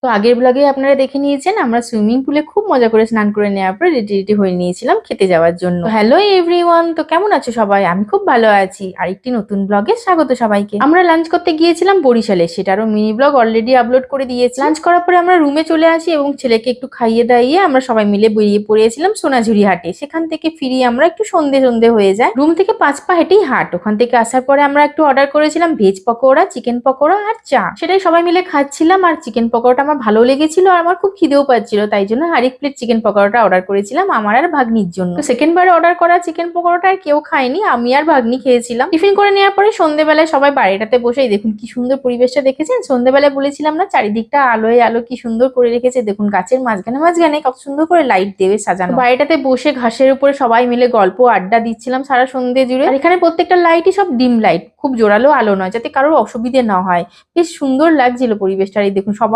তো আগের ব্লগে আপনারা দেখে নিয়েছেন আমরা সুইমিং পুলে খুব মজা করে স্নান করে নেওয়ার পরে রেডি হয়ে নিয়েছিলাম খেতে যাওয়ার জন্য। হ্যালো এভরিওয়ান, তো কেমন আছো সবাই? আমি খুব ভালো আছি। আর একটি নতুন ব্লগে স্বাগত সবাইকে। আমরা লাঞ্চ করতে গিয়েছিলাম বরিশালে, সেটারও মিনি ব্লগ অলরেডি আপলোড করে দিয়েছি। লাঞ্চ করার পরে আমরা রুমে চলে আসি এবং ছেলেকে একটু খাইয়ে দাইয়ে আমরা সবাই মিলে বেরিয়ে পড়েছিলাম সোনাঝুরি হাটে। সেখান থেকে ফিরিয়ে আমরা একটু সন্ধে সন্ধে হয়ে যায়। রুম থেকে 5 পা হেঁটেই হাট। ওখান থেকে আসার পরে আমরা একটু অর্ডার করেছিলাম ভেজ পকোড়া, চিকেন পকোড়া আর চা। সেটাই সবাই মিলে খাচ্ছিলাম। আর চিকেন পকোড়াটা আমার ভালো লেগেছিল আর আমার খুব খিদেও পাচ্ছিল, তাই জন্য আরেক প্লেট চিকেন পকোড়াটা অর্ডার করেছিলাম আমার আর ভাগ্নির জন্য। তো সেকেন্ড বারে অর্ডার করা চিকেন পকোড়াটা আর কেউ খায়নি, আমি আর ভাগ্নি খেয়েছিলাম। টিফিন করে নেওয়ার পরে সন্ধ্যেবেলায় সবাই বাড়িটাতে বসেই দেখুন কি সুন্দর পরিবেশটা দেখেছেন। সন্ধ্যেবেলায় বলেছিলাম না চারিদিকটা আলোয় আলো কি সুন্দর করে রেখেছে, দেখুন গাছের মাঝখানে মাঝখানে কত সুন্দর করে লাইট দেবে সাজানো। বাড়িটাতে বসে ঘাসের উপরে সবাই মিলে গল্প আড্ডা দিচ্ছিলাম সারা সন্ধ্যে জুড়ে। আর এখানে প্রত্যেকটা লাইটই সব ডিম লাইট, খুব জোরালো আলো নয়, যাতে কারোর অসুবিধে না হয়। বেশ সুন্দর লাগছিল পরিবেশটা। এই দেখুন সবাই